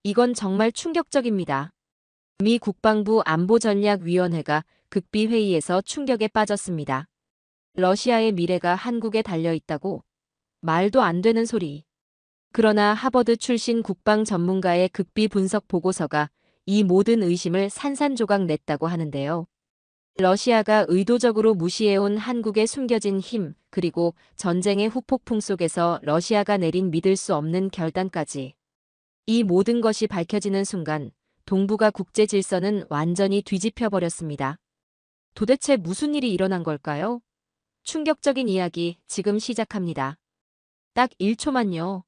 이건 정말 충격적입니다. 미 국방부 안보전략위원회가 극비 회의에서 충격에 빠졌습니다. 러시아의 미래가 한국에 달려 있다고? 말도 안 되는 소리. 그러나 하버드 출신 국방 전문가의 극비 분석 보고서가 이 모든 의심을 산산조각 냈다고 하는데요. 러시아가 의도적으로 무시해온 한국의 숨겨진 힘, 그리고 전쟁의 후폭풍 속에서 러시아가 내린 믿을 수 없는 결단까지. 이 모든 것이 밝혀지는 순간 동북아 국제 질서는 완전히 뒤집혀 버렸습니다. 도대체 무슨 일이 일어난 걸까요? 충격적인 이야기 지금 시작합니다. 딱 1초만요.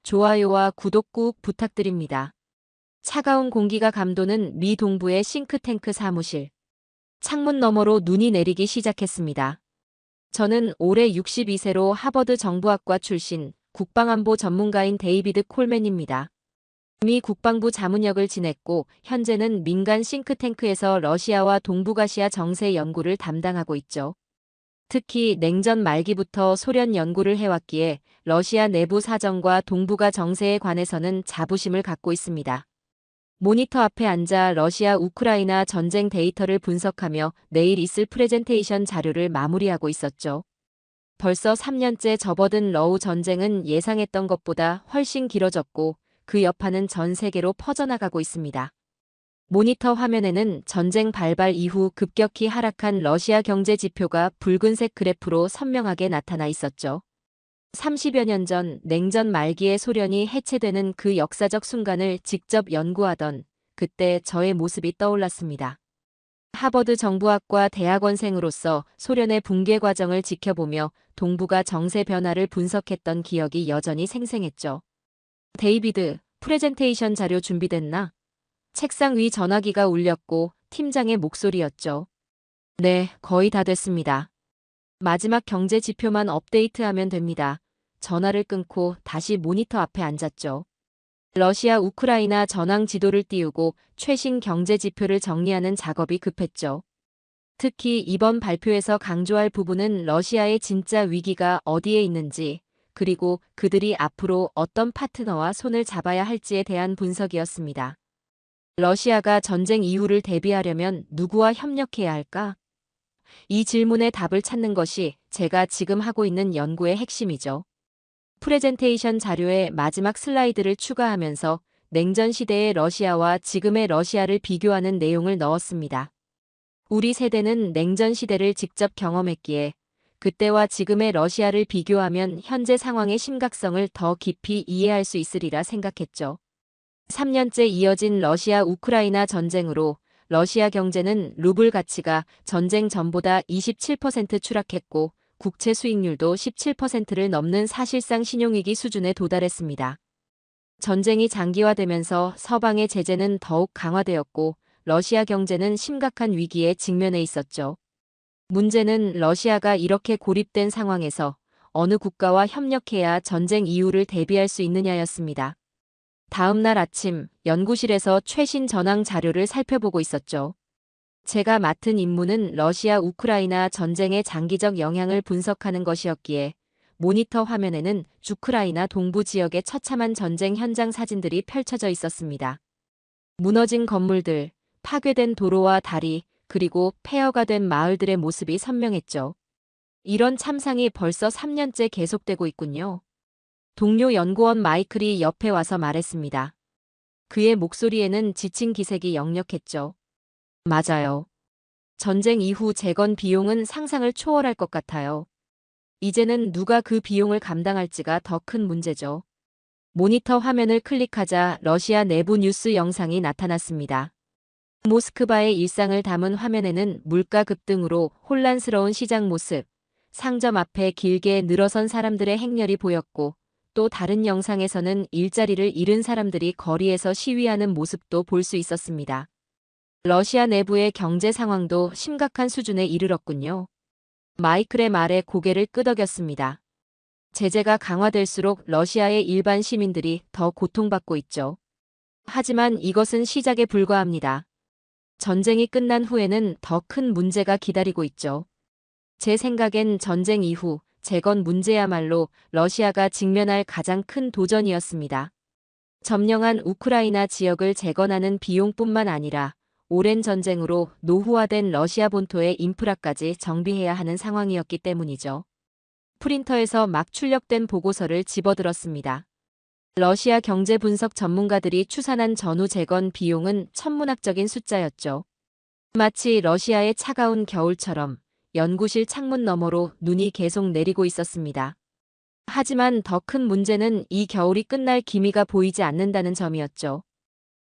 좋아요와 구독 꾹 부탁드립니다. 차가운 공기가 감도는 미 동부의 싱크탱크 사무실. 창문 너머로 눈이 내리기 시작했습니다. 저는 올해 62세로 하버드 정부학과 출신 국방안보 전문가인 데이비드 콜맨입니다. 미 국방부 자문역을 지냈고 현재는 민간 싱크탱크에서 러시아와 동북아시아 정세 연구를 담당하고 있죠. 특히 냉전 말기부터 소련 연구를 해왔기에 러시아 내부 사정과 동북아 정세에 관해서는 자부심을 갖고 있습니다. 모니터 앞에 앉아 러시아 우크라이나 전쟁 데이터를 분석하며 내일 있을 프레젠테이션 자료를 마무리하고 있었죠. 벌써 3년째 접어든 러우 전쟁은 예상했던 것보다 훨씬 길어졌고 그 여파는 전 세계로 퍼져나가고 있습니다. 모니터 화면에는 전쟁 발발 이후 급격히 하락한 러시아 경제 지표가 붉은색 그래프로 선명하게 나타나 있었죠. 30여 년 전 냉전 말기의 소련이 해체되는 그 역사적 순간을 직접 연구하던 그때 저의 모습이 떠올랐습니다. 하버드 정부학과 대학원생으로서 소련의 붕괴 과정을 지켜보며 동북아 정세 변화를 분석했던 기억이 여전히 생생했죠. 데이비드, 프레젠테이션 자료 준비됐나? 책상 위 전화기가 울렸고 팀장의 목소리였죠. 네, 거의 다 됐습니다. 마지막 경제 지표만 업데이트하면 됩니다. 전화를 끊고 다시 모니터 앞에 앉았죠. 러시아 우크라이나 전황 지도를 띄우고 최신 경제 지표를 정리하는 작업이 급했죠. 특히 이번 발표에서 강조할 부분은 러시아의 진짜 위기가 어디에 있는지, 그리고 그들이 앞으로 어떤 파트너와 손을 잡아야 할지에 대한 분석이었습니다. 러시아가 전쟁 이후를 대비하려면 누구와 협력해야 할까? 이 질문에 답을 찾는 것이 제가 지금 하고 있는 연구의 핵심이죠. 프레젠테이션 자료에 마지막 슬라이드를 추가하면서 냉전 시대의 러시아와 지금의 러시아를 비교하는 내용을 넣었습니다. 우리 세대는 냉전 시대를 직접 경험했기에 그때와 지금의 러시아를 비교하면 현재 상황의 심각성을 더 깊이 이해할 수 있으리라 생각했죠. 3년째 이어진 러시아 우크라이나 전쟁으로 러시아 경제는 루블 가치가 전쟁 전보다 27% 추락했고 국채 수익률도 17%를 넘는 사실상 신용위기 수준에 도달했습니다. 전쟁이 장기화되면서 서방의 제재는 더욱 강화되었고 러시아 경제는 심각한 위기에 직면해 있었죠. 문제는 러시아가 이렇게 고립된 상황에서 어느 국가와 협력해야 전쟁 이후를 대비할 수 있느냐였습니다. 다음 날 아침 연구실에서 최신 전황 자료를 살펴보고 있었죠. 제가 맡은 임무는 러시아 우크라이나 전쟁의 장기적 영향을 분석하는 것이었기에 모니터 화면에는 우크라이나 동부 지역의 처참한 전쟁 현장 사진들이 펼쳐져 있었습니다. 무너진 건물들, 파괴된 도로와 다리, 그리고 폐허가 된 마을들의 모습이 선명했죠. 이런 참상이 벌써 3년째 계속되고 있군요. 동료 연구원 마이클이 옆에 와서 말했습니다. 그의 목소리에는 지친 기색이 역력했죠. 맞아요. 전쟁 이후 재건 비용은 상상을 초월할 것 같아요. 이제는 누가 그 비용을 감당할지가 더 큰 문제죠. 모니터 화면을 클릭하자 러시아 내부 뉴스 영상이 나타났습니다. 모스크바의 일상을 담은 화면에는 물가 급등으로 혼란스러운 시장 모습, 상점 앞에 길게 늘어선 사람들의 행렬이 보였고 또 다른 영상에서는 일자리를 잃은 사람들이 거리에서 시위하는 모습도 볼 수 있었습니다. 러시아 내부의 경제 상황도 심각한 수준에 이르렀군요. 마이클의 말에 고개를 끄덕였습니다. 제재가 강화될수록 러시아의 일반 시민들이 더 고통받고 있죠. 하지만 이것은 시작에 불과합니다. 전쟁이 끝난 후에는 더 큰 문제가 기다리고 있죠. 제 생각엔 전쟁 이후 재건 문제야말로 러시아가 직면할 가장 큰 도전이었습니다. 점령한 우크라이나 지역을 재건하는 비용뿐만 아니라 오랜 전쟁으로 노후화된 러시아 본토의 인프라까지 정비해야 하는 상황이었기 때문이죠. 프린터에서 막 출력된 보고서를 집어들었습니다. 러시아 경제 분석 전문가들이 추산한 전후 재건 비용은 천문학적인 숫자였죠. 마치 러시아의 차가운 겨울처럼 연구실 창문 너머로 눈이 계속 내리고 있었습니다. 하지만 더 큰 문제는 이 겨울이 끝날 기미가 보이지 않는다는 점이었죠.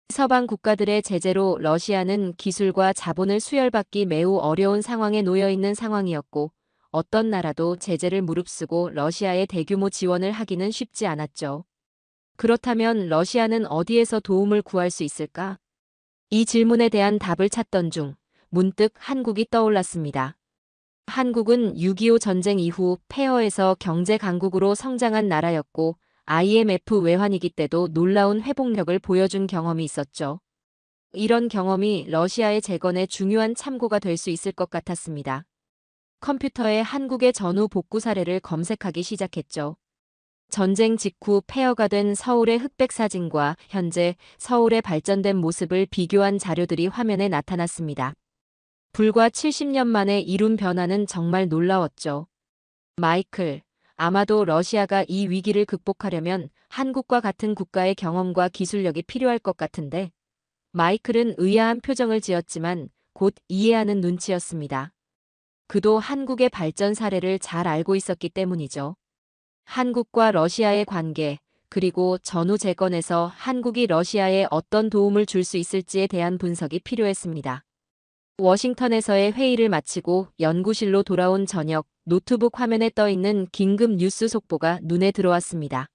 서방 국가들의 제재로 러시아는 기술과 자본을 수혈받기 매우 어려운 상황에 놓여 있는 상황이었고, 어떤 나라도 제재를 무릅쓰고 러시아에 대규모 지원을 하기는 쉽지 않았죠. 그렇다면 러시아는 어디에서 도움을 구할 수 있을까? 이 질문에 대한 답을 찾던 중 문득 한국이 떠올랐습니다. 한국은 6.25 전쟁 이후 폐허에서 경제 강국으로 성장한 나라였고 IMF 외환위기 때도 놀라운 회복력을 보여준 경험이 있었죠. 이런 경험이 러시아의 재건에 중요한 참고가 될 수 있을 것 같았습니다. 컴퓨터에 한국의 전후 복구 사례를 검색하기 시작했죠. 전쟁 직후 폐허가 된 서울의 흑백 사진과 현재 서울의 발전된 모습을 비교한 자료들이 화면에 나타났습니다. 불과 70년 만에 이룬 변화는 정말 놀라웠죠. 마이클, 아마도 러시아가 이 위기를 극복하려면 한국과 같은 국가의 경험과 기술력이 필요할 것 같은데, 마이클은 의아한 표정을 지었지만 곧 이해하는 눈치였습니다. 그도 한국의 발전 사례를 잘 알고 있었기 때문이죠. 한국과 러시아의 관계, 그리고 전후 재건에서 한국이 러시아에 어떤 도움을 줄 수 있을지에 대한 분석이 필요했습니다. 워싱턴에서의 회의를 마치고 연구실로 돌아온 저녁, 노트북 화면에 떠있는 긴급 뉴스 속보가 눈에 들어왔습니다.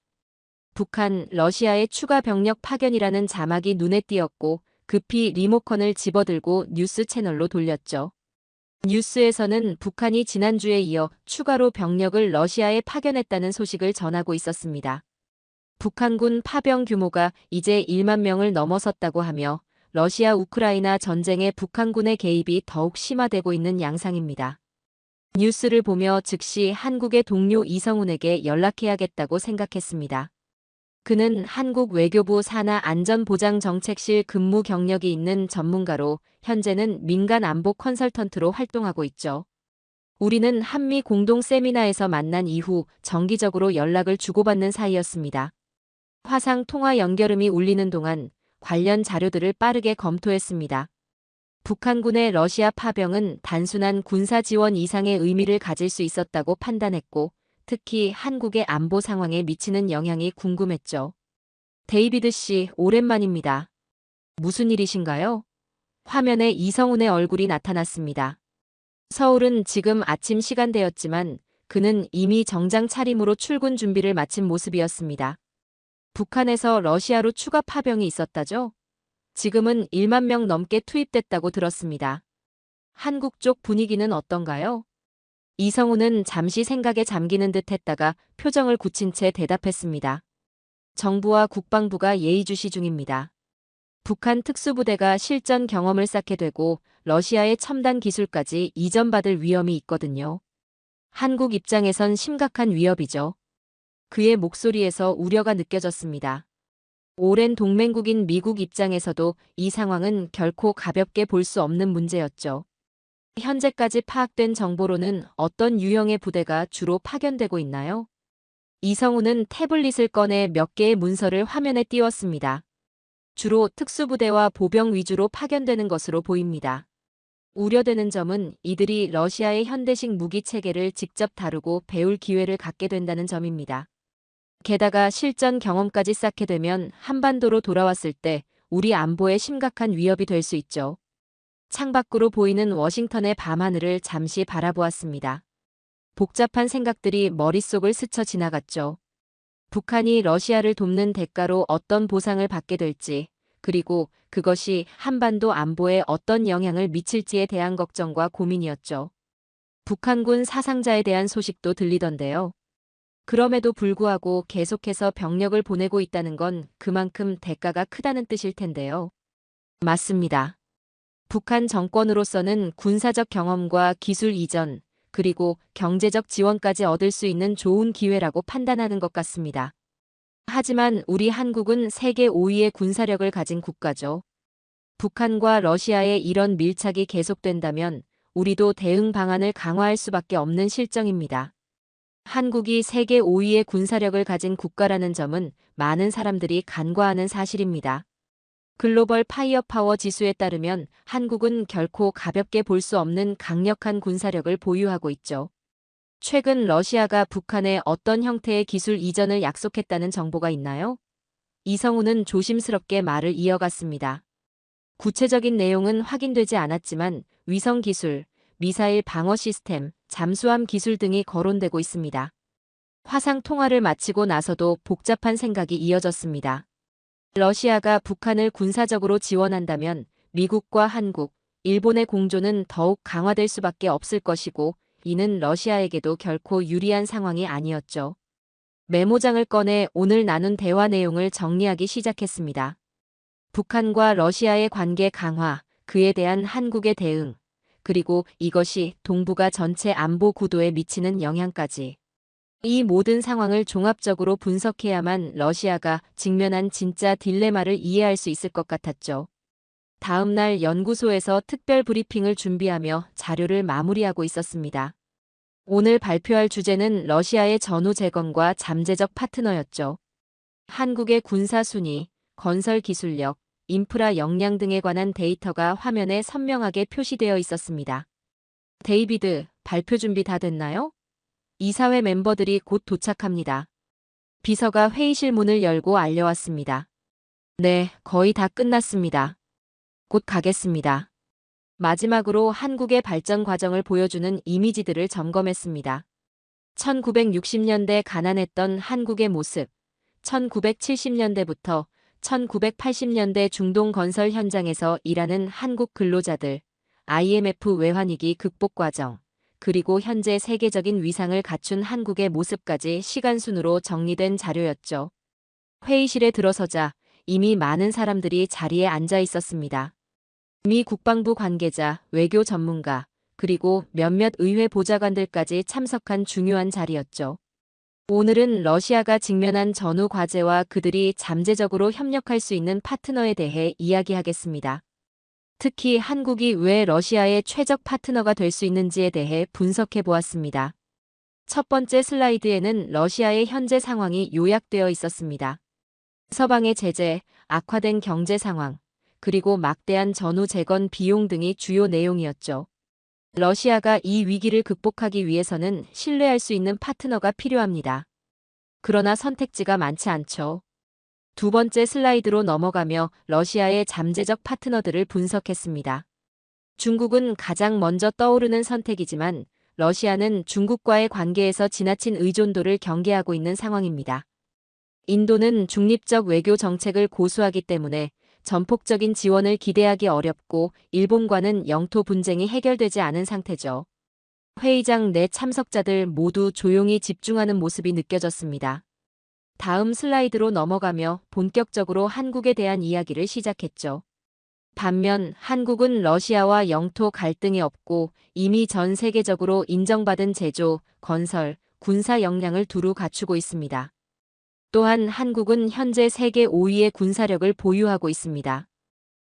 북한, 러시아의 추가 병력 파견이라는 자막이 눈에 띄었고 급히 리모컨을 집어들고 뉴스 채널로 돌렸죠. 뉴스에서는 북한이 지난주에 이어 추가로 병력을 러시아에 파견했다는 소식을 전하고 있었습니다. 북한군 파병 규모가 이제 1만 명을 넘어섰다고 하며 러시아 우크라이나 전쟁에 북한군의 개입이 더욱 심화되고 있는 양상입니다. 뉴스를 보며 즉시 한국의 동료 이성훈에게 연락해야겠다고 생각했습니다. 그는 한국 외교부 산하안전보장정책실 근무 경력이 있는 전문가로 현재는 민간 안보 컨설턴트로 활동하고 있죠. 우리는 한미 공동 세미나에서 만난 이후 정기적으로 연락을 주고받는 사이였습니다. 화상 통화 연결음이 울리는 동안 관련 자료들을 빠르게 검토했습니다. 북한군의 러시아 파병은 단순한 군사 지원 이상의 의미를 가질 수 있었다고 판단했고, 특히 한국의 안보 상황에 미치는 영향이 궁금했죠. 데이비드 씨, 오랜만입니다. 무슨 일이신가요? 화면에 이성훈의 얼굴이 나타났습니다. 서울은 지금 아침 시간대였지만 그는 이미 정장 차림으로 출근 준비를 마친 모습이었습니다. 북한에서 러시아로 추가 파병이 있었다죠? 지금은 1만 명 넘게 투입됐다고 들었습니다. 한국 쪽 분위기는 어떤가요? 이성훈은 잠시 생각에 잠기는 듯 했다가 표정을 굳힌 채 대답했습니다. 정부와 국방부가 예의주시 중입니다. 북한 특수부대가 실전 경험을 쌓게 되고 러시아의 첨단 기술까지 이전받을 위험이 있거든요. 한국 입장에선 심각한 위협이죠. 그의 목소리에서 우려가 느껴졌습니다. 오랜 동맹국인 미국 입장에서도 이 상황은 결코 가볍게 볼 수 없는 문제였죠. 현재까지 파악된 정보로는 어떤 유형의 부대가 주로 파견되고 있나요? 이성훈은 태블릿을 꺼내 몇 개의 문서를 화면에 띄웠습니다. 주로 특수부대와 보병 위주로 파견되는 것으로 보입니다. 우려되는 점은 이들이 러시아의 현대식 무기 체계를 직접 다루고 배울 기회를 갖게 된다는 점입니다. 게다가 실전 경험까지 쌓게 되면 한반도로 돌아왔을 때 우리 안보에 심각한 위협이 될 수 있죠. 창밖으로 보이는 워싱턴의 밤하늘을 잠시 바라보았습니다. 복잡한 생각들이 머릿속을 스쳐 지나갔죠. 북한이 러시아를 돕는 대가로 어떤 보상을 받게 될지, 그리고 그것이 한반도 안보에 어떤 영향을 미칠지에 대한 걱정과 고민이었죠. 북한군 사상자에 대한 소식도 들리던데요. 그럼에도 불구하고 계속해서 병력을 보내고 있다는 건 그만큼 대가가 크다는 뜻일 텐데요. 맞습니다. 북한 정권으로서는 군사적 경험과 기술 이전, 그리고 경제적 지원까지 얻을 수 있는 좋은 기회라고 판단하는 것 같습니다. 하지만 우리 한국은 세계 5위의 군사력을 가진 국가죠. 북한과 러시아의 이런 밀착이 계속된다면 우리도 대응 방안을 강화할 수밖에 없는 실정입니다. 한국이 세계 5위의 군사력을 가진 국가라는 점은 많은 사람들이 간과하는 사실입니다. 글로벌 파이어파워 지수에 따르면 한국은 결코 가볍게 볼 수 없는 강력한 군사력을 보유하고 있죠. 최근 러시아가 북한에 어떤 형태의 기술 이전을 약속했다는 정보가 있나요? 이성우는 조심스럽게 말을 이어갔습니다. 구체적인 내용은 확인되지 않았지만 위성 기술, 미사일 방어 시스템, 잠수함 기술 등이 거론되고 있습니다. 화상 통화를 마치고 나서도 복잡한 생각이 이어졌습니다. 러시아가 북한을 군사적으로 지원한다면 미국과 한국, 일본의 공조는 더욱 강화될 수밖에 없을 것이고 이는 러시아에게도 결코 유리한 상황이 아니었죠. 메모장을 꺼내 오늘 나눈 대화 내용을 정리하기 시작했습니다. 북한과 러시아의 관계 강화, 그에 대한 한국의 대응, 그리고 이것이 동북아 전체 안보 구도에 미치는 영향까지. 이 모든 상황을 종합적으로 분석해야만 러시아가 직면한 진짜 딜레마를 이해할 수 있을 것 같았죠. 다음 날 연구소에서 특별 브리핑을 준비하며 자료를 마무리하고 있었습니다. 오늘 발표할 주제는 러시아의 전후 재건과 잠재적 파트너였죠. 한국의 군사 순위, 건설 기술력, 인프라 역량 등에 관한 데이터가 화면에 선명하게 표시되어 있었습니다. 데이비드, 발표 준비 다 됐나요? 이사회 멤버들이 곧 도착합니다. 비서가 회의실 문을 열고 알려왔습니다. 네, 거의 다 끝났습니다. 곧 가겠습니다. 마지막으로 한국의 발전 과정을 보여주는 이미지들을 점검했습니다. 1960년대 가난했던 한국의 모습, 1970년대부터 1980년대 중동 건설 현장에서 일하는 한국 근로자들, IMF 외환위기 극복 과정, 그리고 현재 세계적인 위상을 갖춘 한국의 모습까지 시간순으로 정리된 자료였죠. 회의실에 들어서자 이미 많은 사람들이 자리에 앉아 있었습니다. 미 국방부 관계자, 외교 전문가, 그리고 몇몇 의회 보좌관들까지 참석한 중요한 자리였죠. 오늘은 러시아가 직면한 전후 과제와 그들이 잠재적으로 협력할 수 있는 파트너에 대해 이야기하겠습니다. 특히 한국이 왜 러시아의 최적 파트너가 될 수 있는지에 대해 분석해 보았습니다. 첫 번째 슬라이드에는 러시아의 현재 상황이 요약되어 있었습니다. 서방의 제재, 악화된 경제 상황, 그리고 막대한 전후 재건 비용 등이 주요 내용이었죠. 러시아가 이 위기를 극복하기 위해서는 신뢰할 수 있는 파트너가 필요합니다. 그러나 선택지가 많지 않죠. 두 번째 슬라이드로 넘어가며 러시아의 잠재적 파트너들을 분석했습니다. 중국은 가장 먼저 떠오르는 선택이지만 러시아는 중국과의 관계에서 지나친 의존도를 경계하고 있는 상황입니다. 인도는 중립적 외교 정책을 고수하기 때문에 전폭적인 지원을 기대하기 어렵고 일본과는 영토 분쟁이 해결되지 않은 상태죠. 회의장 내 참석자들 모두 조용히 집중하는 모습이 느껴졌습니다. 다음 슬라이드로 넘어가며 본격적으로 한국에 대한 이야기를 시작했죠. 반면 한국은 러시아와 영토 갈등이 없고 이미 전 세계적으로 인정받은 제조, 건설, 군사 역량을 두루 갖추고 있습니다. 또한 한국은 현재 세계 5위의 군사력을 보유하고 있습니다.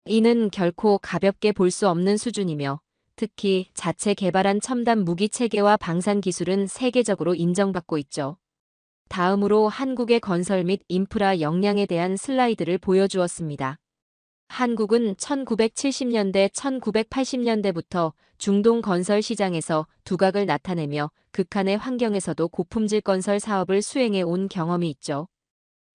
이는 결코 가볍게 볼 수 없는 수준이며 특히 자체 개발한 첨단 무기 체계와 방산 기술은 세계적으로 인정받고 있죠. 다음으로 한국의 건설 및 인프라 역량에 대한 슬라이드를 보여주었습니다. 한국은 1970년대, 1980년대부터 중동 건설 시장에서 두각을 나타내며 극한의 환경에서도 고품질 건설 사업을 수행해 온 경험이 있죠.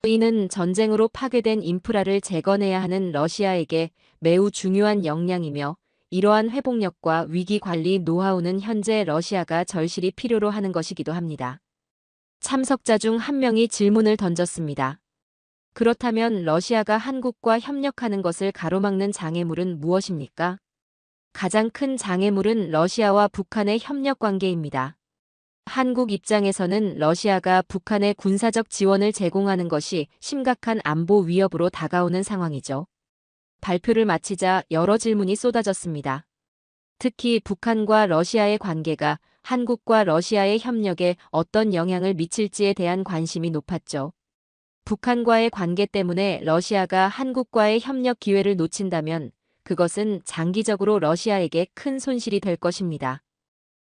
이는 전쟁으로 파괴된 인프라를 재건해야 하는 러시아에게 매우 중요한 역량이며 이러한 회복력과 위기 관리 노하우는 현재 러시아가 절실히 필요로 하는 것이기도 합니다. 참석자 중 한 명이 질문을 던졌습니다. 그렇다면 러시아가 한국과 협력하는 것을 가로막는 장애물은 무엇입니까? 가장 큰 장애물은 러시아와 북한의 협력 관계입니다. 한국 입장에서는 러시아가 북한에 군사적 지원을 제공하는 것이 심각한 안보 위협으로 다가오는 상황이죠. 발표를 마치자 여러 질문이 쏟아졌습니다. 특히 북한과 러시아의 관계가 한국과 러시아의 협력에 어떤 영향을 미칠지에 대한 관심이 높았죠. 북한과의 관계 때문에 러시아가 한국과의 협력 기회를 놓친다면 그것은 장기적으로 러시아에게 큰 손실이 될 것입니다.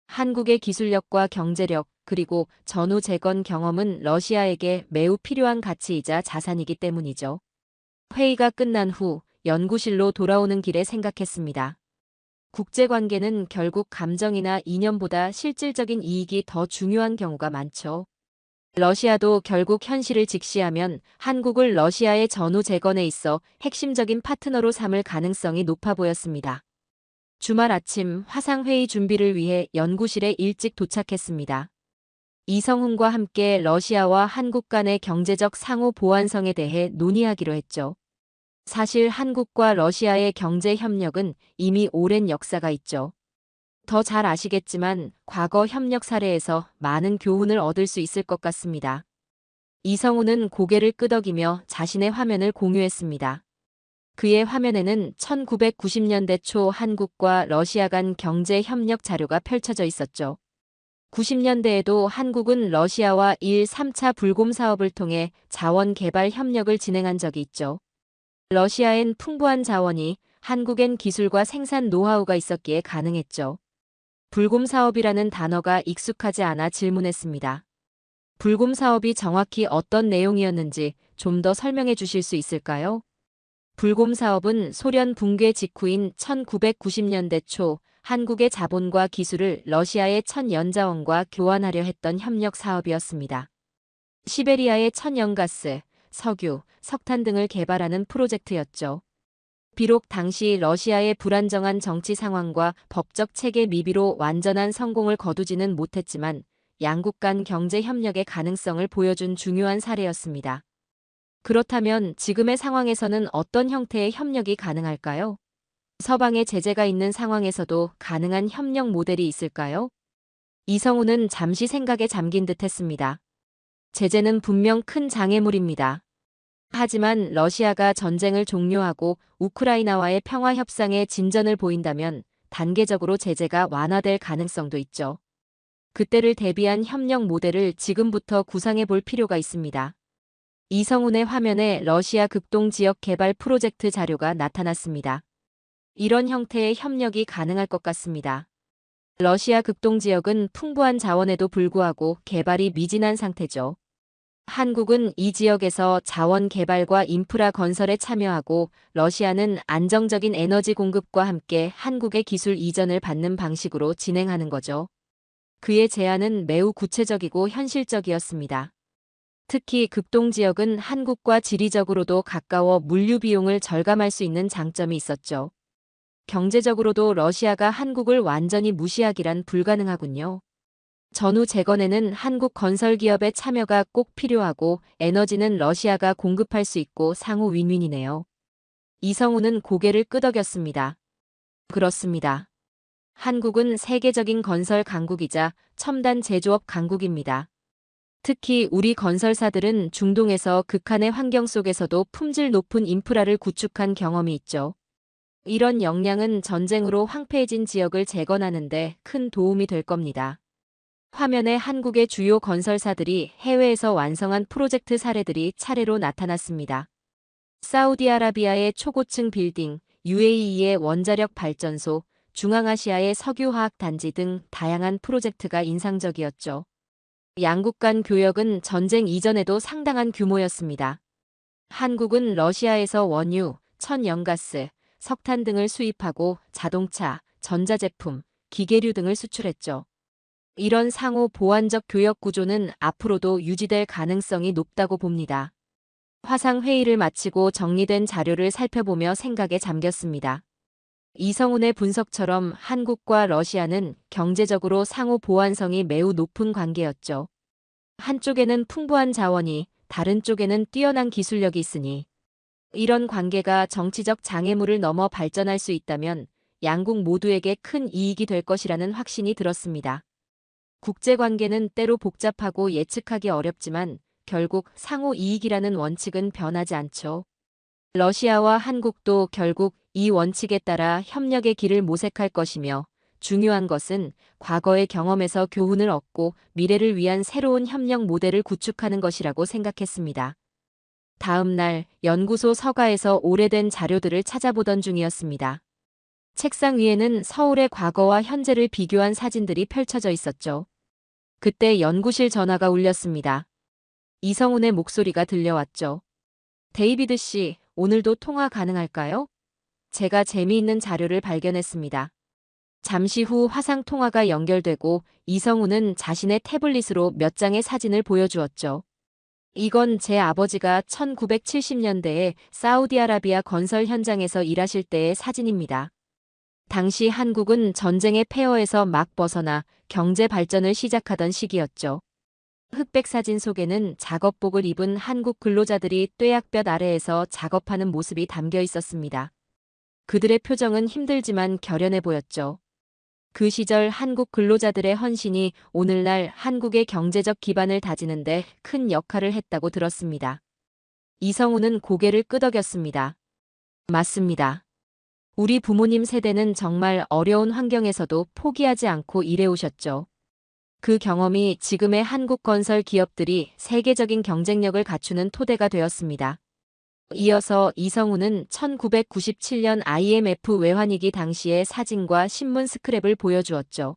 한국의 기술력과 경제력, 그리고 전후 재건 경험은 러시아에게 매우 필요한 가치이자 자산이기 때문이죠. 회의가 끝난 후 연구실로 돌아오는 길에 생각했습니다. 국제관계는 결국 감정이나 이념보다 실질적인 이익이 더 중요한 경우가 많죠. 러시아도 결국 현실을 직시하면 한국을 러시아의 전후 재건에 있어 핵심적인 파트너로 삼을 가능성이 높아 보였습니다. 주말 아침 화상회의 준비를 위해 연구실에 일찍 도착했습니다. 이성훈과 함께 러시아와 한국 간의 경제적 상호 보완성에 대해 논의하기로 했죠. 사실 한국과 러시아의 경제 협력은 이미 오랜 역사가 있죠. 더 잘 아시겠지만 과거 협력 사례에서 많은 교훈을 얻을 수 있을 것 같습니다. 이성우는 고개를 끄덕이며 자신의 화면을 공유했습니다. 그의 화면에는 1990년대 초 한국과 러시아 간 경제 협력 자료가 펼쳐져 있었죠. 90년대에도 한국은 러시아와 3차 불곰 사업을 통해 자원 개발 협력을 진행한 적이 있죠. 러시아엔 풍부한 자원이, 한국엔 기술과 생산 노하우가 있었기에 가능했죠. 불곰 사업이라는 단어가 익숙하지 않아 질문했습니다. 불곰 사업이 정확히 어떤 내용이었는지 좀 더 설명해 주실 수 있을까요? 불곰 사업은 소련 붕괴 직후인 1990년대 초 한국의 자본과 기술을 러시아의 천연자원과 교환하려 했던 협력 사업이었습니다. 시베리아의 천연가스, 석유, 석탄 등을 개발하는 프로젝트였죠. 비록 당시 러시아의 불안정한 정치 상황과 법적 체계 미비로 완전한 성공을 거두지는 못했지만 양국 간 경제 협력의 가능성을 보여준 중요한 사례였습니다. 그렇다면 지금의 상황에서는 어떤 형태의 협력이 가능할까요? 서방의 제재가 있는 상황에서도 가능한 협력 모델이 있을까요? 이성우는 잠시 생각에 잠긴 듯 했습니다. 제재는 분명 큰 장애물입니다. 하지만 러시아가 전쟁을 종료하고 우크라이나와의 평화 협상에 진전을 보인다면 단계적으로 제재가 완화될 가능성도 있죠. 그때를 대비한 협력 모델을 지금부터 구상해 볼 필요가 있습니다. 이성훈의 화면에 러시아 극동 지역 개발 프로젝트 자료가 나타났습니다. 이런 형태의 협력이 가능할 것 같습니다. 러시아 극동 지역은 풍부한 자원에도 불구하고 개발이 미진한 상태죠. 한국은 이 지역에서 자원 개발과 인프라 건설에 참여하고 러시아는 안정적인 에너지 공급과 함께 한국의 기술 이전을 받는 방식으로 진행하는 거죠. 그의 제안은 매우 구체적이고 현실적이었습니다. 특히 극동 지역은 한국과 지리적으로도 가까워 물류 비용을 절감할 수 있는 장점이 있었죠. 경제적으로도 러시아가 한국을 완전히 무시하기란 불가능하군요. 전후 재건에는 한국 건설 기업의 참여가 꼭 필요하고 에너지는 러시아가 공급할 수 있고 상호 윈윈이네요. 이성우는 고개를 끄덕였습니다. 그렇습니다. 한국은 세계적인 건설 강국이자 첨단 제조업 강국입니다. 특히 우리 건설사들은 중동에서 극한의 환경 속에서도 품질 높은 인프라를 구축한 경험이 있죠. 이런 역량은 전쟁으로 황폐해진 지역을 재건하는 데 큰 도움이 될 겁니다. 화면에 한국의 주요 건설사들이 해외에서 완성한 프로젝트 사례들이 차례로 나타났습니다. 사우디아라비아의 초고층 빌딩, UAE의 원자력 발전소, 중앙아시아의 석유화학 단지 등 다양한 프로젝트가 인상적이었죠. 양국 간 교역은 전쟁 이전에도 상당한 규모였습니다. 한국은 러시아에서 원유, 천연가스, 석탄 등을 수입하고 자동차, 전자제품, 기계류 등을 수출했죠. 이런 상호 보완적 교역 구조는 앞으로도 유지될 가능성이 높다고 봅니다. 화상 회의를 마치고 정리된 자료를 살펴보며 생각에 잠겼습니다. 이성훈의 분석처럼 한국과 러시아는 경제적으로 상호 보완성이 매우 높은 관계였죠. 한쪽에는 풍부한 자원이, 다른 쪽에는 뛰어난 기술력이 있으니 이런 관계가 정치적 장애물을 넘어 발전할 수 있다면 양국 모두에게 큰 이익이 될 것이라는 확신이 들었습니다. 국제관계는 때로 복잡하고 예측하기 어렵지만 결국 상호 이익이라는 원칙은 변하지 않죠. 러시아와 한국도 결국 이 원칙에 따라 협력의 길을 모색할 것이며 중요한 것은 과거의 경험에서 교훈을 얻고 미래를 위한 새로운 협력 모델을 구축하는 것이라고 생각했습니다. 다음 날 연구소 서가에서 오래된 자료들을 찾아보던 중이었습니다. 책상 위에는 서울의 과거와 현재를 비교한 사진들이 펼쳐져 있었죠. 그때 연구실 전화가 울렸습니다. 이성훈의 목소리가 들려왔죠. 데이비드 씨, 오늘도 통화 가능할까요? 제가 재미있는 자료를 발견했습니다. 잠시 후 화상 통화가 연결되고 이성훈은 자신의 태블릿으로 몇 장의 사진을 보여주었죠. 이건 제 아버지가 1970년대에 사우디아라비아 건설 현장에서 일하실 때의 사진입니다. 당시 한국은 전쟁의 폐허에서 막 벗어나 경제 발전을 시작하던 시기였죠. 흑백 사진 속에는 작업복을 입은 한국 근로자들이 뙤약볕 아래에서 작업하는 모습이 담겨 있었습니다. 그들의 표정은 힘들지만 결연해 보였죠. 그 시절 한국 근로자들의 헌신이 오늘날 한국의 경제적 기반을 다지는데 큰 역할을 했다고 들었습니다. 이성훈은 고개를 끄덕였습니다. 맞습니다. 우리 부모님 세대는 정말 어려운 환경에서도 포기하지 않고 일해오셨죠. 그 경험이 지금의 한국 건설 기업들이 세계적인 경쟁력을 갖추는 토대가 되었습니다. 이어서 이성훈은 1997년 IMF 외환위기 당시의 사진과 신문 스크랩을 보여주었죠.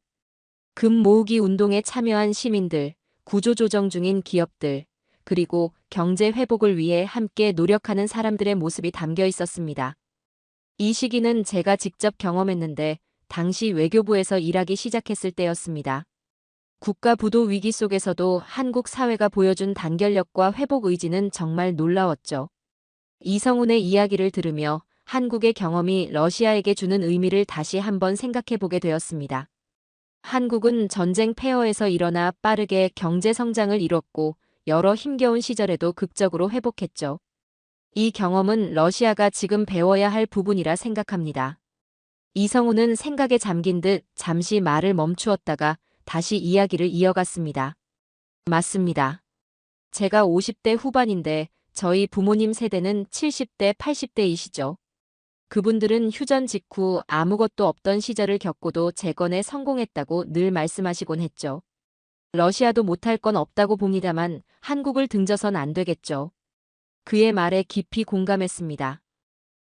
금 모으기 운동에 참여한 시민들, 구조조정 중인 기업들, 그리고 경제 회복을 위해 함께 노력하는 사람들의 모습이 담겨 있었습니다. 이 시기는 제가 직접 경험했는데 당시 외교부에서 일하기 시작했을 때였습니다. 국가 부도 위기 속에서도 한국 사회가 보여준 단결력과 회복 의지는 정말 놀라웠죠. 이성훈의 이야기를 들으며 한국의 경험이 러시아에게 주는 의미를 다시 한번 생각해 보게 되었습니다. 한국은 전쟁 폐허에서 일어나 빠르게 경제 성장을 이뤘고 여러 힘겨운 시절에도 극적으로 회복했죠. 이 경험은 러시아가 지금 배워야 할 부분이라 생각합니다. 이성훈은 생각에 잠긴 듯 잠시 말을 멈추었다가 다시 이야기를 이어갔습니다. 맞습니다. 제가 50대 후반인데 저희 부모님 세대는 70대, 80대이시죠. 그분들은 휴전 직후 아무것도 없던 시절을 겪고도 재건에 성공했다고 늘 말씀하시곤 했죠. 러시아도 못할 건 없다고 봅니다만 한국을 등져선 안 되겠죠. 그의 말에 깊이 공감했습니다.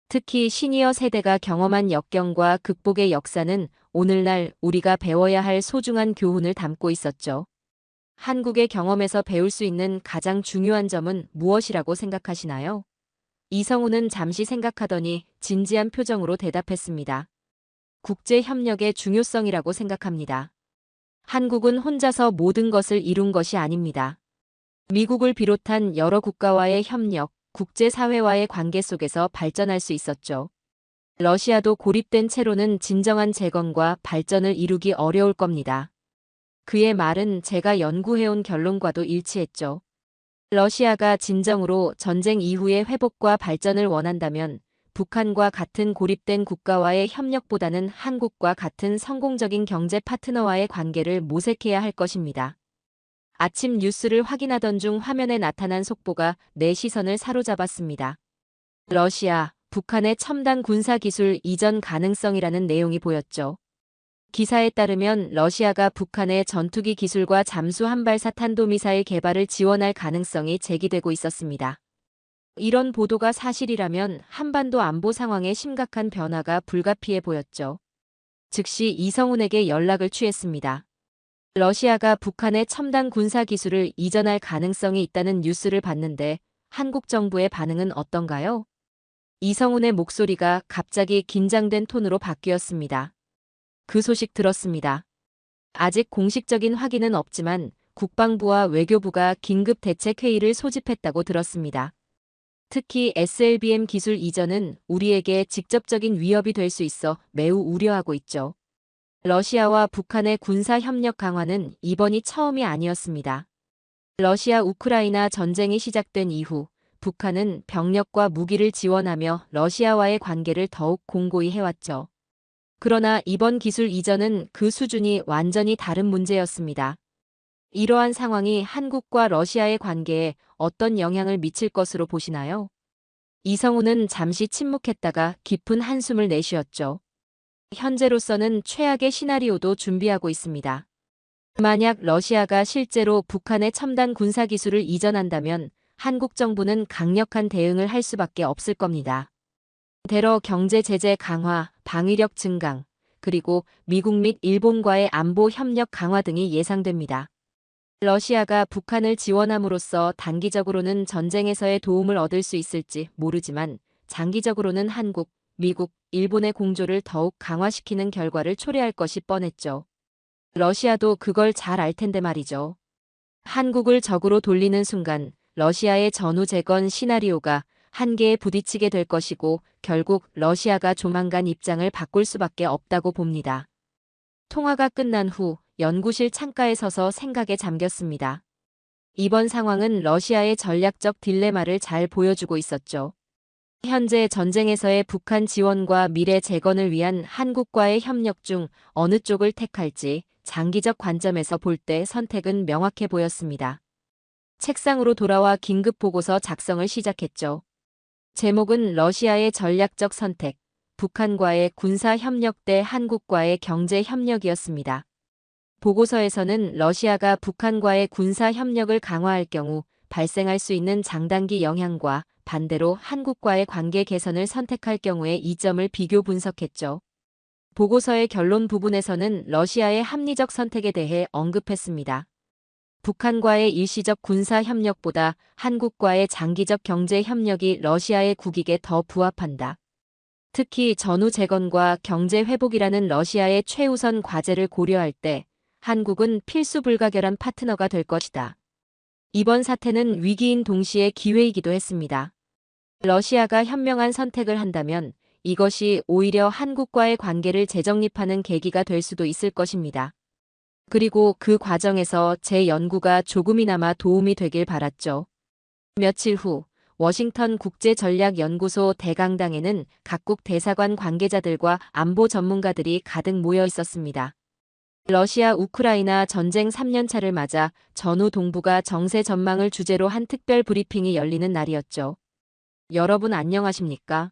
특히 시니어 세대가 경험한 역경과 극복의 역사는 오늘날 우리가 배워야 할 소중한 교훈을 담고 있었죠. 한국의 경험에서 배울 수 있는 가장 중요한 점은 무엇이라고 생각하시나요? 이성훈은 잠시 생각하더니 진지한 표정으로 대답했습니다. 국제협력의 중요성이라고 생각합니다. 한국은 혼자서 모든 것을 이룬 것이 아닙니다. 미국을 비롯한 여러 국가와의 협력, 국제사회와의 관계 속에서 발전할 수 있었죠. 러시아도 고립된 채로는 진정한 재건과 발전을 이루기 어려울 겁니다. 그의 말은 제가 연구해온 결론과도 일치했죠. 러시아가 진정으로 전쟁 이후의 회복과 발전을 원한다면 북한과 같은 고립된 국가와의 협력보다는 한국과 같은 성공적인 경제 파트너와의 관계를 모색해야 할 것입니다. 아침 뉴스를 확인하던 중 화면에 나타난 속보가 내 시선을 사로잡았습니다. 러시아, 북한의 첨단 군사기술 이전 가능성이라는 내용이 보였죠. 기사에 따르면 러시아가 북한의 전투기 기술과 잠수 함발사 탄도미사일 개발을 지원할 가능성이 제기되고 있었습니다. 이런 보도가 사실이라면 한반도 안보 상황에 심각한 변화가 불가피해 보였죠. 즉시 이성훈에게 연락을 취했습니다. 러시아가 북한의 첨단 군사 기술을 이전할 가능성이 있다는 뉴스를 봤는데 한국 정부의 반응은 어떤가요? 이성훈의 목소리가 갑자기 긴장된 톤으로 바뀌었습니다. 그 소식 들었습니다. 아직 공식적인 확인은 없지만 국방부와 외교부가 긴급 대책회의를 소집했다고 들었습니다. 특히 SLBM 기술 이전은 우리에게 직접적인 위협이 될 수 있어 매우 우려하고 있죠. 러시아와 북한의 군사 협력 강화는 이번이 처음이 아니었습니다. 러시아 우크라이나 전쟁이 시작된 이후 북한은 병력과 무기를 지원하며 러시아와의 관계를 더욱 공고히 해왔죠. 그러나 이번 기술 이전은 그 수준이 완전히 다른 문제였습니다. 이러한 상황이 한국과 러시아의 관계에 어떤 영향을 미칠 것으로 보시나요? 이성훈은 잠시 침묵했다가 깊은 한숨을 내쉬었죠. 현재로서는 최악의 시나리오도 준비하고 있습니다. 만약 러시아가 실제로 북한의 첨단 군사기술을 이전한다면 한국 정부는 강력한 대응을 할 수밖에 없을 겁니다. 대러 경제 제재 강화, 방위력 증강, 그리고 미국 및 일본과의 안보 협력 강화 등이 예상됩니다. 러시아가 북한을 지원함으로써 단기적으로는 전쟁에서의 도움을 얻을 수 있을지 모르지만 장기적으로는 한국, 미국, 일본의 공조를 더욱 강화시키는 결과를 초래할 것이 뻔했죠. 러시아도 그걸 잘 알 텐데 말이죠. 한국을 적으로 돌리는 순간 러시아의 전후 재건 시나리오가 한계에 부딪히게 될 것이고 결국 러시아가 조만간 입장을 바꿀 수밖에 없다고 봅니다. 통화가 끝난 후 연구실 창가에 서서 생각에 잠겼습니다. 이번 상황은 러시아의 전략적 딜레마를 잘 보여주고 있었죠. 현재 전쟁에서의 북한 지원과 미래 재건을 위한 한국과의 협력 중 어느 쪽을 택할지 장기적 관점에서 볼 때 선택은 명확해 보였습니다. 책상으로 돌아와 긴급 보고서 작성을 시작했죠. 제목은 러시아의 전략적 선택, 북한과의 군사 협력 대 한국과의 경제 협력이었습니다. 보고서에서는 러시아가 북한과의 군사 협력을 강화할 경우 발생할 수 있는 장단기 영향과 반대로 한국과의 관계 개선을 선택할 경우의 이점을 비교 분석했죠. 보고서의 결론 부분에서는 러시아의 합리적 선택에 대해 언급했습니다. 북한과의 일시적 군사 협력보다 한국과의 장기적 경제 협력이 러시아의 국익에 더 부합한다. 특히 전후 재건과 경제 회복이라는 러시아의 최우선 과제를 고려할 때 한국은 필수 불가결한 파트너가 될 것이다. 이번 사태는 위기인 동시에 기회이기도 했습니다. 러시아가 현명한 선택을 한다면 이것이 오히려 한국과의 관계를 재정립하는 계기가 될 수도 있을 것입니다. 그리고 그 과정에서 제 연구가 조금이나마 도움이 되길 바랐죠. 며칠 후 워싱턴 국제전략연구소 대강당에는 각국 대사관 관계자들과 안보 전문가들이 가득 모여 있었습니다. 러시아 우크라이나 전쟁 3년차를 맞아 전후 동북아 정세 전망을 주제로 한 특별 브리핑이 열리는 날이었죠. 여러분 안녕하십니까?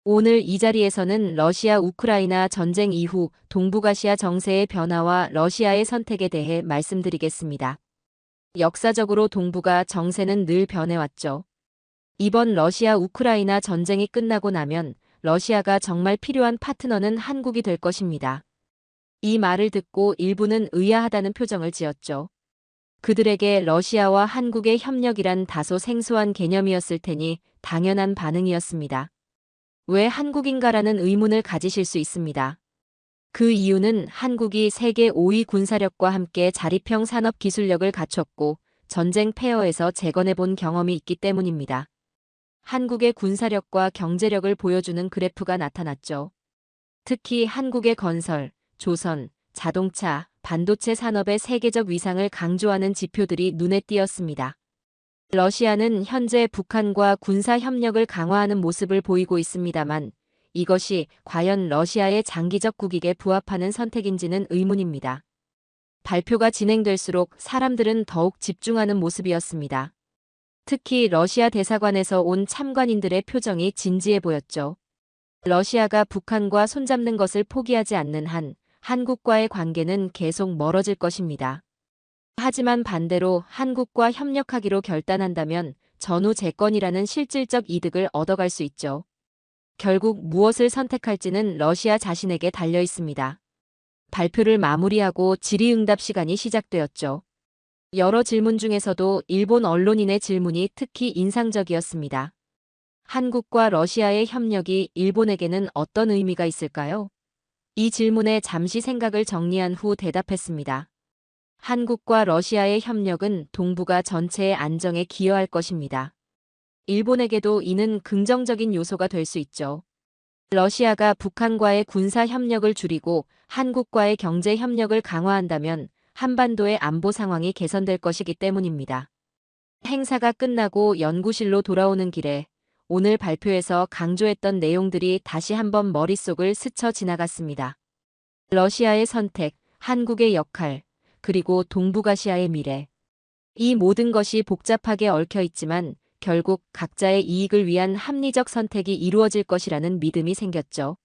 오늘 이 자리에서는 러시아 우크라이나 전쟁 이후 동북아시아 정세의 변화와 러시아의 선택에 대해 말씀드리겠습니다. 역사적으로 동북아 정세는 늘 변해왔죠. 이번 러시아 우크라이나 전쟁이 끝나고 나면 러시아가 정말 필요한 파트너는 한국이 될 것입니다. 이 말을 듣고 일부는 의아하다는 표정을 지었죠. 그들에게 러시아와 한국의 협력이란 다소 생소한 개념이었을 테니 당연한 반응이었습니다. 왜 한국인가라는 의문을 가지실 수 있습니다. 그 이유는 한국이 세계 5위 군사력과 함께 자립형 산업 기술력을 갖췄고 전쟁 폐허에서 재건해본 경험이 있기 때문입니다. 한국의 군사력과 경제력을 보여주는 그래프가 나타났죠. 특히 한국의 건설, 조선, 자동차, 반도체 산업의 세계적 위상을 강조하는 지표들이 눈에 띄었습니다. 러시아는 현재 북한과 군사 협력을 강화하는 모습을 보이고 있습니다만 이것이 과연 러시아의 장기적 국익에 부합하는 선택인지는 의문입니다. 발표가 진행될수록 사람들은 더욱 집중하는 모습이었습니다. 특히 러시아 대사관에서 온 참관인들의 표정이 진지해 보였죠. 러시아가 북한과 손잡는 것을 포기하지 않는 한 한국과의 관계는 계속 멀어질 것입니다. 하지만 반대로 한국과 협력하기로 결단한다면 전후 재건이라는 실질적 이득을 얻어갈 수 있죠. 결국 무엇을 선택할지는 러시아 자신에게 달려 있습니다. 발표를 마무리하고 질의응답 시간이 시작되었죠. 여러 질문 중에서도 일본 언론인의 질문이 특히 인상적이었습니다. 한국과 러시아의 협력이 일본에게는 어떤 의미가 있을까요? 이 질문에 잠시 생각을 정리한 후 대답했습니다. 한국과 러시아의 협력은 동북아 전체의 안정에 기여할 것입니다. 일본에게도 이는 긍정적인 요소가 될 수 있죠. 러시아가 북한과의 군사 협력을 줄이고 한국과의 경제 협력을 강화한다면 한반도의 안보 상황이 개선될 것이기 때문입니다. 행사가 끝나고 연구실로 돌아오는 길에 오늘 발표에서 강조했던 내용들이 다시 한번 머릿속을 스쳐 지나갔습니다. 러시아의 선택, 한국의 역할, 그리고 동북아시아의 미래. 이 모든 것이 복잡하게 얽혀 있지만 결국 각자의 이익을 위한 합리적 선택이 이루어질 것이라는 믿음이 생겼죠.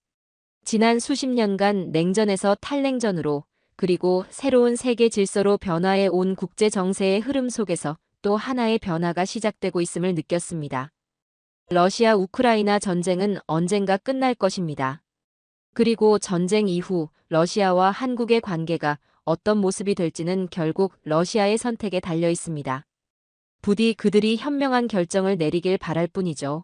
지난 수십 년간 냉전에서 탈냉전으로 그리고 새로운 세계 질서로 변화해 온 국제 정세의 흐름 속에서 또 하나의 변화가 시작되고 있음을 느꼈습니다. 러시아 우크라이나 전쟁은 언젠가 끝날 것입니다. 그리고 전쟁 이후 러시아와 한국의 관계가 어떤 모습이 될지는 결국 러시아의 선택에 달려 있습니다. 부디 그들이 현명한 결정을 내리길 바랄 뿐이죠.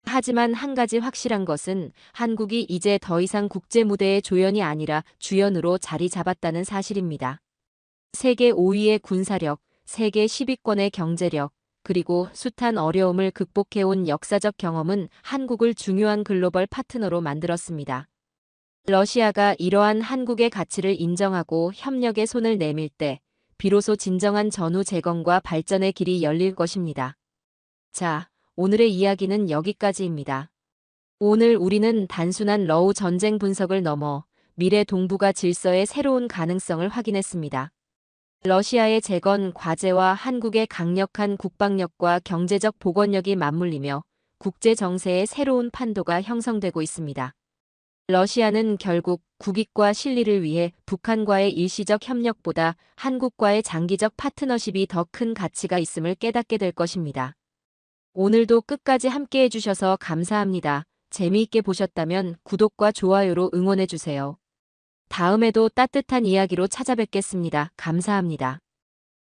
하지만 한 가지 확실한 것은 한국이 이제 더 이상 국제 무대의 조연이 아니라 주연으로 자리 잡았다는 사실입니다. 세계 5위의 군사력, 세계 10위권의 경제력, 그리고 숱한 어려움을 극복해온 역사적 경험은 한국을 중요한 글로벌 파트너로 만들었습니다. 러시아가 이러한 한국의 가치를 인정하고 협력에 손을 내밀 때 비로소 진정한 전후 재건과 발전의 길이 열릴 것입니다. 자, 오늘의 이야기는 여기까지입니다. 오늘 우리는 단순한 러우 전쟁 분석을 넘어 미래 동북아 질서의 새로운 가능성을 확인했습니다. 러시아의 재건 과제와 한국의 강력한 국방력과 경제적 복원력이 맞물리며 국제 정세의 새로운 판도가 형성되고 있습니다. 러시아는 결국 국익과 실리를 위해 북한과의 일시적 협력보다 한국과의 장기적 파트너십이 더 큰 가치가 있음을 깨닫게 될 것입니다. 오늘도 끝까지 함께 해주셔서 감사합니다. 재미있게 보셨다면 구독과 좋아요로 응원해주세요. 다음에도 따뜻한 이야기로 찾아뵙겠습니다. 감사합니다.